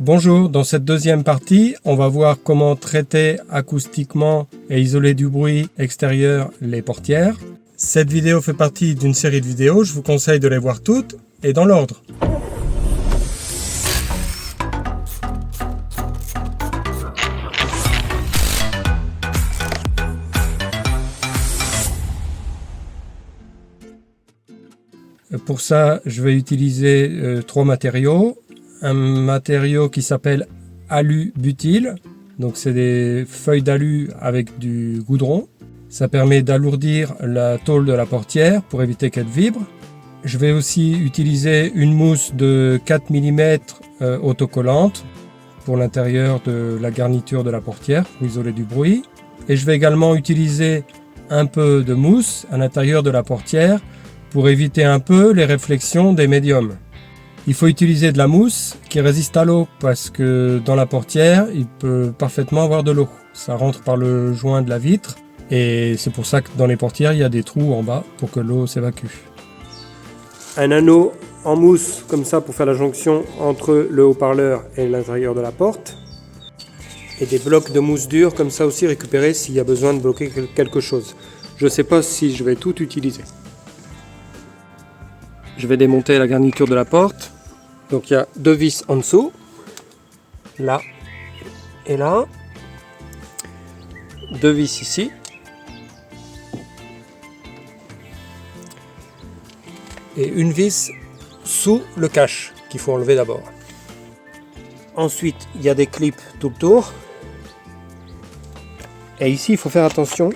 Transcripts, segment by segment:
Bonjour, dans cette deuxième partie, on va voir comment traiter acoustiquement et isoler du bruit extérieur les portières. Cette vidéo fait partie d'une série de vidéos, je vous conseille de les voir toutes et dans l'ordre. Pour ça, je vais utiliser trois matériaux. Un matériau qui s'appelle alu-butyl, donc c'est des feuilles d'alu avec du goudron. Ça permet d'alourdir la tôle de la portière pour éviter qu'elle vibre. Je vais aussi utiliser une mousse de 4 mm autocollante pour l'intérieur de la garniture de la portière pour isoler du bruit. Et je vais également utiliser un peu de mousse à l'intérieur de la portière pour éviter un peu les réflexions des médiums. Il faut utiliser de la mousse qui résiste à l'eau parce que dans la portière, il peut parfaitement avoir de l'eau. Ça rentre par le joint de la vitre et c'est pour ça que dans les portières, il y a des trous en bas pour que l'eau s'évacue. Un anneau en mousse comme ça pour faire la jonction entre le haut-parleur et l'intérieur de la porte. Et des blocs de mousse dure comme ça aussi récupérés s'il y a besoin de bloquer quelque chose. Je ne sais pas si je vais tout utiliser. Je vais démonter la garniture de la porte. Donc il y a deux vis en dessous, là et là, deux vis ici, et une vis sous le cache qu'il faut enlever d'abord. Ensuite il y a des clips tout autour, et ici il faut faire attention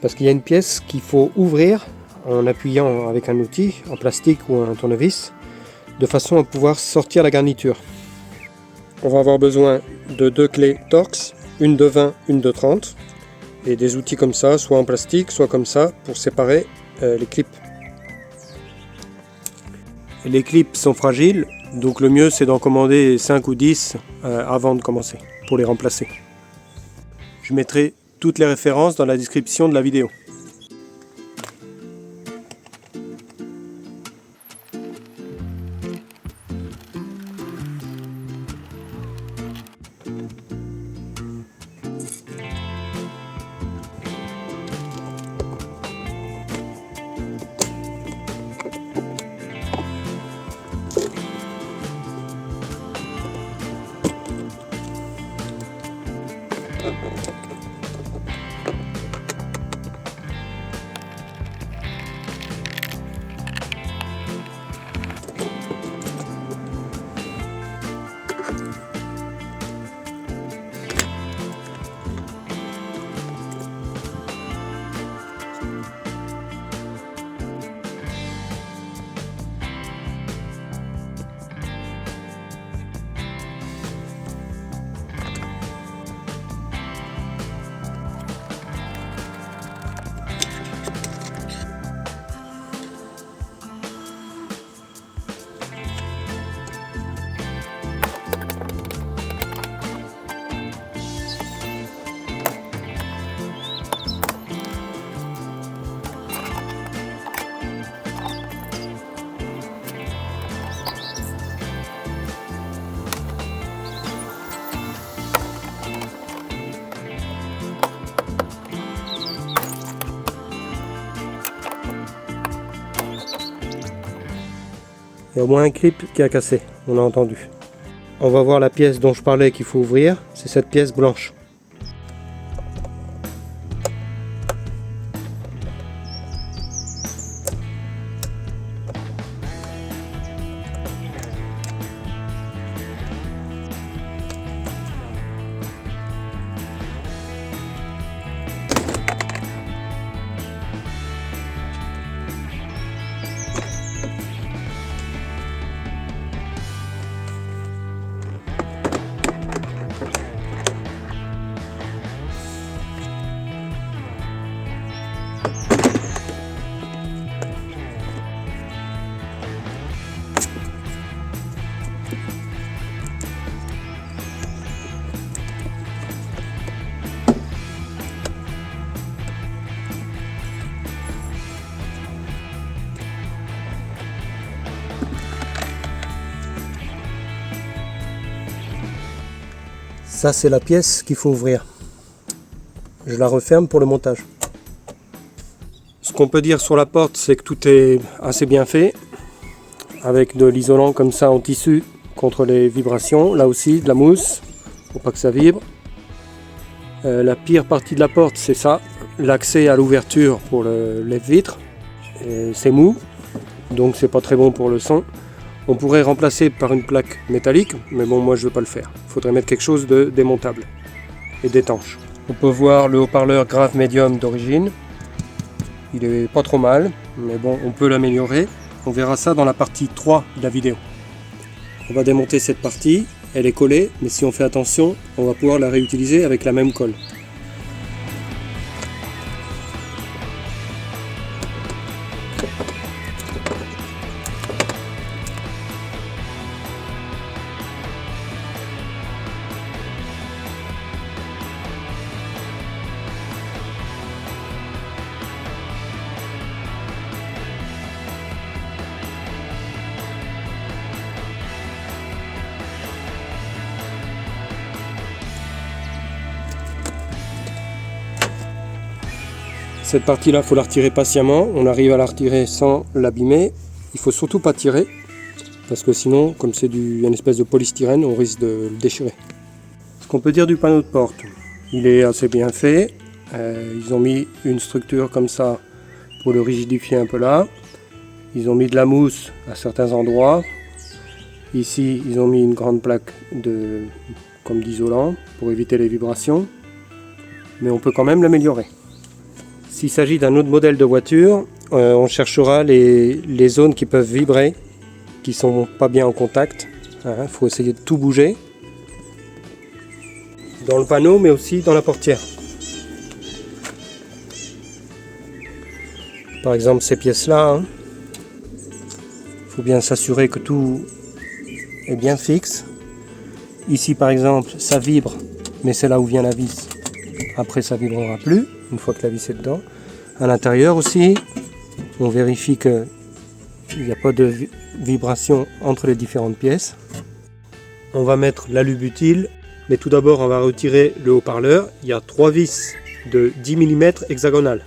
parce qu'il y a une pièce qu'il faut ouvrir en appuyant avec un outil en plastique ou un tournevis, de façon à pouvoir sortir la garniture. On va avoir besoin de deux clés Torx, une de 20, une de 30, et des outils comme ça, soit en plastique, soit comme ça, pour séparer les clips. Les clips sont fragiles, donc le mieux c'est d'en commander 5 ou 10 avant de commencer, pour les remplacer. Je mettrai toutes les références dans la description de la vidéo. Il y a au moins un clip qui a cassé, on a entendu. On va voir la pièce dont je parlais qu'il faut ouvrir, c'est cette pièce blanche. Ça, c'est la pièce qu'il faut ouvrir. Je la referme pour le montage. Ce qu'on peut dire sur la porte, c'est que tout est assez bien fait, avec de l'isolant comme ça en tissu contre les vibrations. Là aussi, de la mousse, pour pas que ça vibre. La pire partie de la porte, c'est ça, l'accès à l'ouverture pour le lève-vitre. C'est mou, donc c'est pas très bon pour le son. On pourrait remplacer par une plaque métallique, mais bon, moi je veux pas le faire. Il faudrait mettre quelque chose de démontable et d'étanche. On peut voir le haut-parleur grave médium d'origine. Il est pas trop mal, mais bon, on peut l'améliorer. On verra ça dans la partie 3 de la vidéo. On va démonter cette partie. Elle est collée, mais si on fait attention, on va pouvoir la réutiliser avec la même colle. Cette partie-là, il faut la retirer patiemment. On arrive à la retirer sans l'abîmer. Il faut surtout pas tirer, parce que sinon, comme c'est une espèce de polystyrène, on risque de le déchirer. Ce qu'on peut dire du panneau de porte, il est assez bien fait. Ils ont mis une structure comme ça pour le rigidifier un peu là. Ils ont mis de la mousse à certains endroits. Ici, ils ont mis une grande plaque comme d'isolant pour éviter les vibrations. Mais on peut quand même l'améliorer. S'il s'agit d'un autre modèle de voiture, on cherchera les zones qui peuvent vibrer, qui ne sont pas bien en contact. Il faut essayer de tout bouger. Dans le panneau, mais aussi dans la portière. Par exemple, ces pièces-là, il faut bien s'assurer que tout est bien fixe. Ici, par exemple, ça vibre, mais c'est là où vient la vis. Après, ça ne vibrera plus, une fois que la vis est dedans. À l'intérieur aussi, on vérifie qu'il n'y a pas de vibration entre les différentes pièces. On va mettre l'alu-butyl, mais tout d'abord, on va retirer le haut-parleur. Il y a 3 vis de 10 mm hexagonales.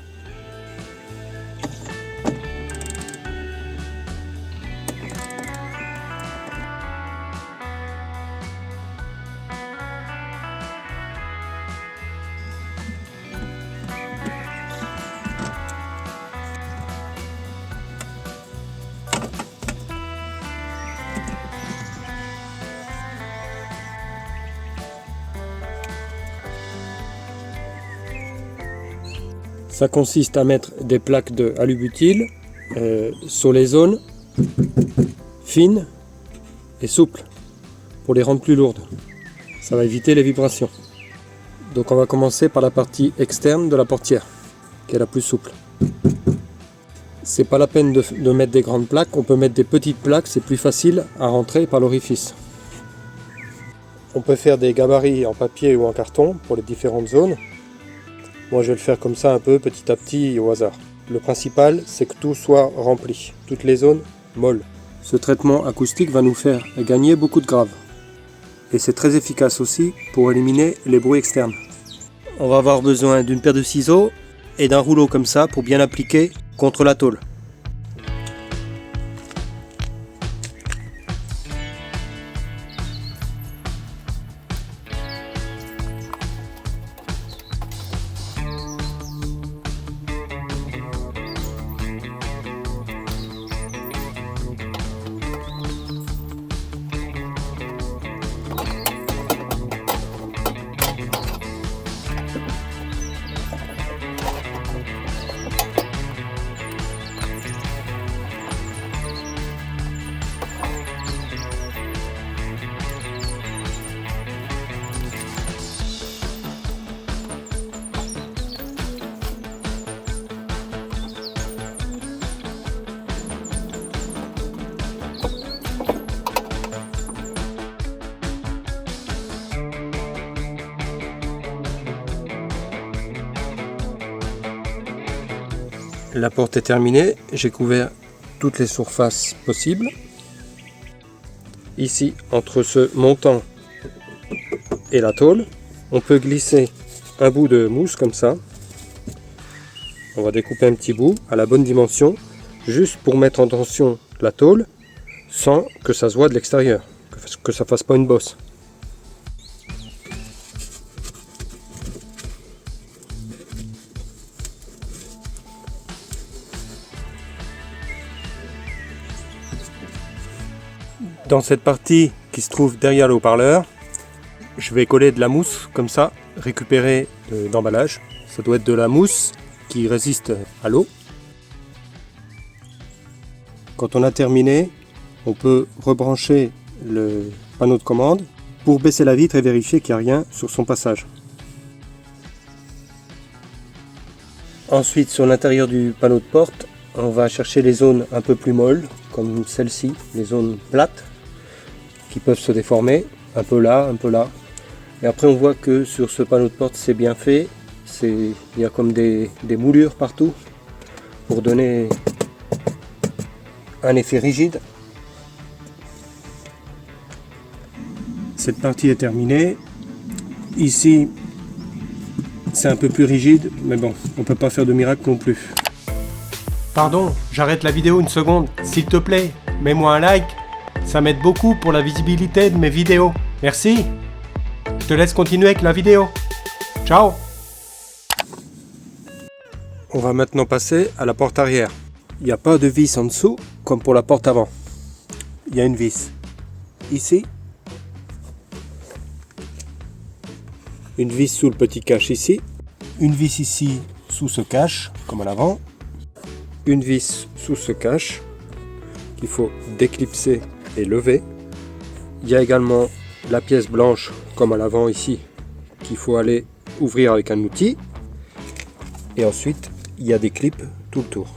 Ça consiste à mettre des plaques de alu-butyl sur les zones fines et souples pour les rendre plus lourdes. Ça va éviter les vibrations. Donc on va commencer par la partie externe de la portière, qui est la plus souple. C'est pas la peine de mettre des grandes plaques, on peut mettre des petites plaques, c'est plus facile à rentrer par l'orifice. On peut faire des gabarits en papier ou en carton pour les différentes zones. Moi je vais le faire comme ça un peu petit à petit au hasard. Le principal c'est que tout soit rempli, toutes les zones molles. Ce traitement acoustique va nous faire gagner beaucoup de graves. Et c'est très efficace aussi pour éliminer les bruits externes. On va avoir besoin d'une paire de ciseaux et d'un rouleau comme ça pour bien appliquer contre la tôle. La porte est terminée, j'ai couvert toutes les surfaces possibles. Ici, entre ce montant et la tôle. On peut glisser un bout de mousse comme ça. On va découper un petit bout à la bonne dimension, juste pour mettre en tension la tôle sans que ça se voit de l'extérieur, que ça fasse pas une bosse. Dans cette partie qui se trouve derrière le haut-parleur, je vais coller de la mousse comme ça, récupérée d'emballage. Ça doit être de la mousse qui résiste à l'eau. Quand on a terminé, on peut rebrancher le panneau de commande pour baisser la vitre et vérifier qu'il n'y a rien sur son passage. Ensuite, sur l'intérieur du panneau de porte, on va chercher les zones un peu plus molles, comme celle-ci, les zones plates, qui peuvent se déformer, un peu là, un peu là. Et après on voit que sur ce panneau de porte c'est bien fait, il y a comme des moulures partout pour donner un effet rigide. Cette partie est terminée. Ici c'est un peu plus rigide, mais bon, on peut pas faire de miracle non plus. Pardon, j'arrête la vidéo une seconde. S'il te plaît, mets-moi un like. Ça m'aide beaucoup pour la visibilité de mes vidéos. Merci. Je te laisse continuer avec la vidéo. Ciao. On va maintenant passer à la porte arrière. Il n'y a pas de vis en dessous comme pour la porte avant. Il y a une vis ici. Une vis sous le petit cache ici. Une vis ici sous ce cache comme à l'avant. Une vis sous ce cache qu'il faut déclipser et lever. Il y a également la pièce blanche comme à l'avant ici qu'il faut aller ouvrir avec un outil. Et ensuite il y a des clips tout le tour.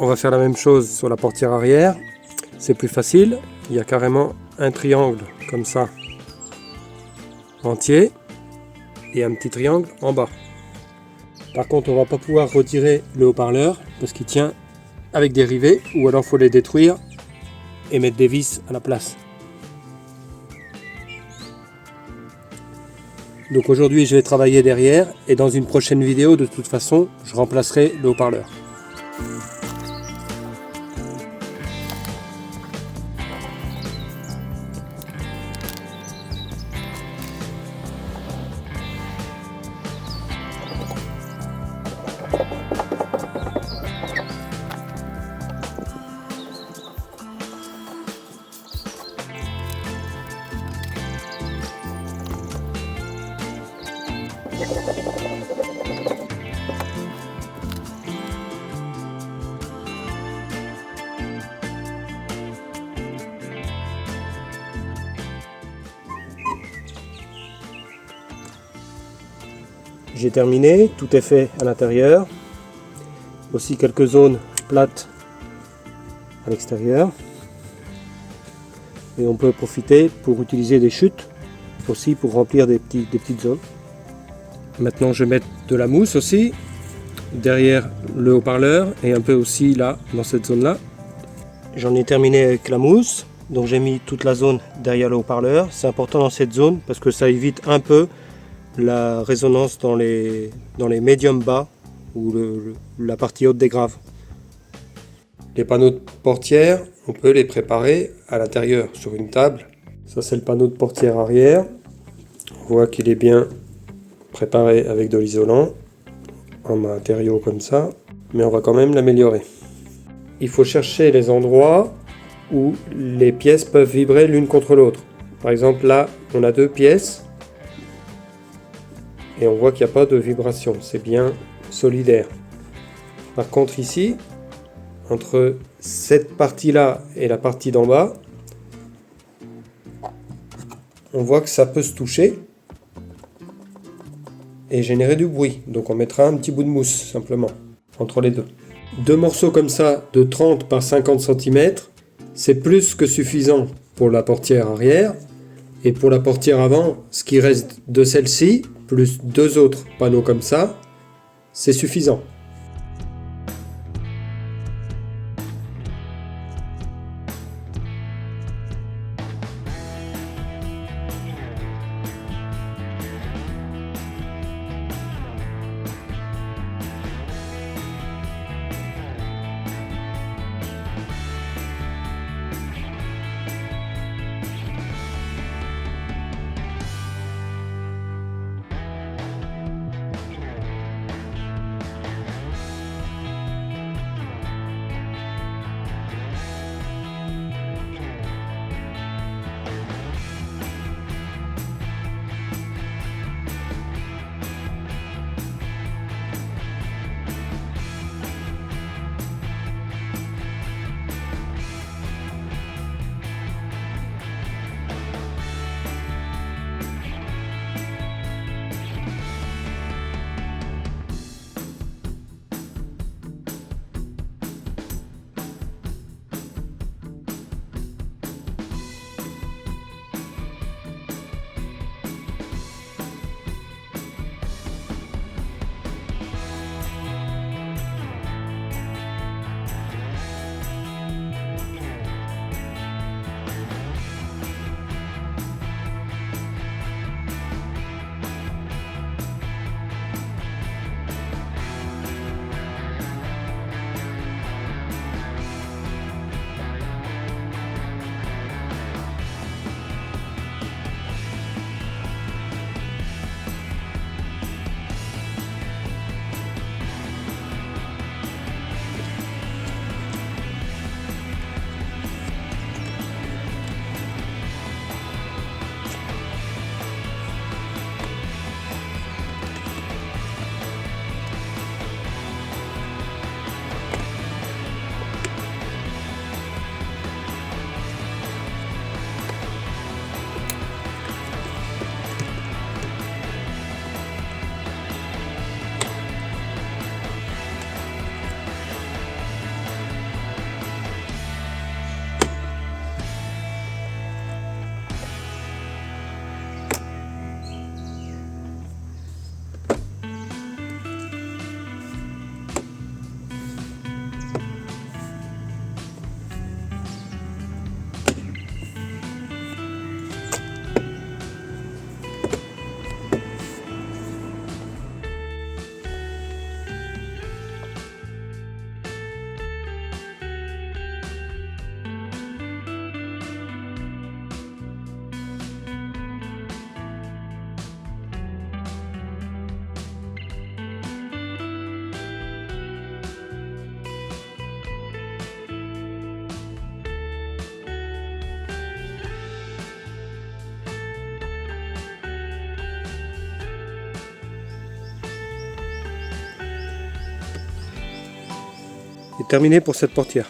On va faire la même chose sur la portière arrière. C'est plus facile. Il y a carrément un triangle comme ça entier et un petit triangle en bas. Par contre, on va pas pouvoir retirer le haut-parleur parce qu'il tient avec des rivets, ou alors il faut les détruire et mettre des vis à la place. Donc aujourd'hui je vais travailler derrière et dans une prochaine vidéo de toute façon je remplacerai le haut-parleur. J'ai terminé, tout est fait à l'intérieur. Aussi quelques zones plates à l'extérieur. Et on peut profiter pour utiliser des chutes aussi pour remplir des petites zones. Maintenant je vais mettre de la mousse aussi derrière le haut-parleur et un peu aussi là dans cette zone là. J'en ai terminé avec la mousse, donc j'ai mis toute la zone derrière le haut-parleur. C'est important dans cette zone parce que ça évite un peu la résonance dans les médiums bas ou la partie haute des graves. Les panneaux de portière, on peut les préparer à l'intérieur sur une table. Ça c'est le panneau de portière arrière. On voit qu'il est bien préparé avec de l'isolant en matériaux comme ça, mais on va quand même l'améliorer. Il faut chercher les endroits où les pièces peuvent vibrer l'une contre l'autre. Par exemple là, on a deux pièces et on voit qu'il n'y a pas de vibration, c'est bien solidaire. Par contre ici, entre cette partie-là et la partie d'en bas, on voit que ça peut se toucher et générer du bruit. Donc on mettra un petit bout de mousse simplement entre les deux. Deux morceaux comme ça de 30 par 50 cm, c'est plus que suffisant pour la portière arrière. Et pour la portière avant, ce qui reste de celle-ci, plus deux autres panneaux comme ça, c'est suffisant. est terminé pour cette portière.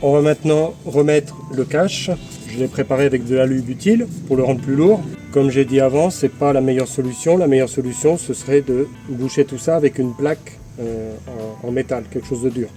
On va maintenant remettre le cache. Je l'ai préparé avec de l'alu-butyl pour le rendre plus lourd. Comme j'ai dit avant, c'est pas la meilleure solution. La meilleure solution, ce serait de boucher tout ça avec une plaque en métal, quelque chose de dur.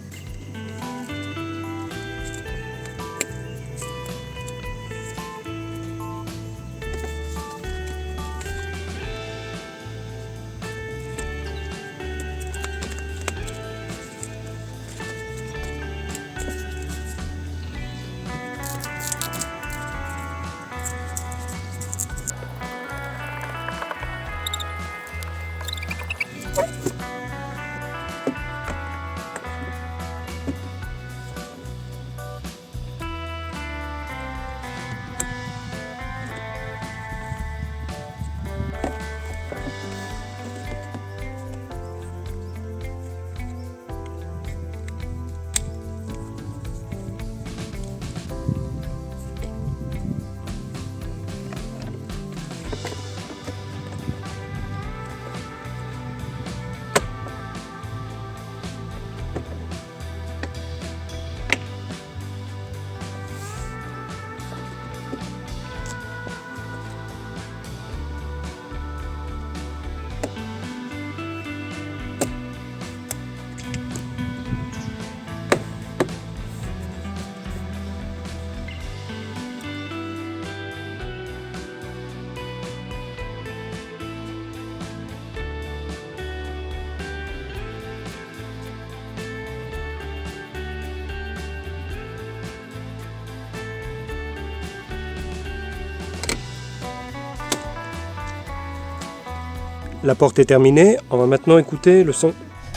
La porte est terminée, on va maintenant écouter le son.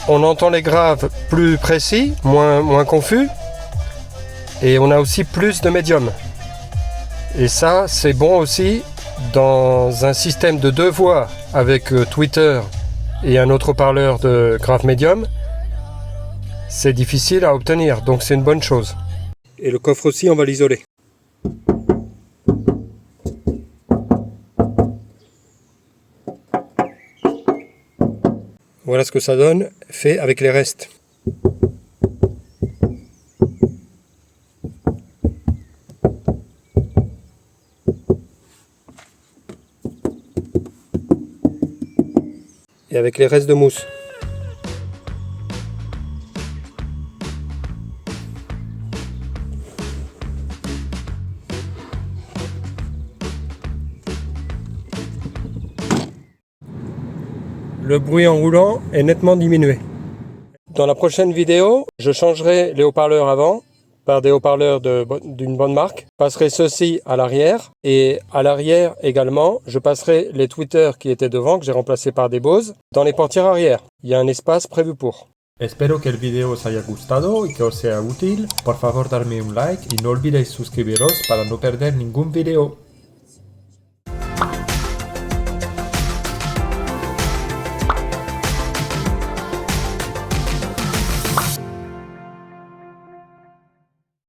On entend les graves plus précis, moins confus, et on a aussi plus de médium. Et ça, c'est bon aussi dans un système de 2 voix avec Twitter et un autre haut-parleur de grave médium. C'est difficile à obtenir, donc c'est une bonne chose. Et le coffre aussi, on va l'isoler. Voilà ce que ça donne, fait avec les restes. Et avec les restes de mousse. Le bruit en roulant est nettement diminué. Dans la prochaine vidéo, je changerai les haut-parleurs avant par des haut-parleurs d'une bonne marque. Je passerai ceux-ci à l'arrière et à l'arrière également, je passerai les tweeters qui étaient devant, que j'ai remplacés par des Bose, dans les portières arrière. Il y a un espace prévu pour. Espero que el video os haya gustado y que os sea útil. Por favor darme un like y no olvidéis suscribiros para no perder ningún video.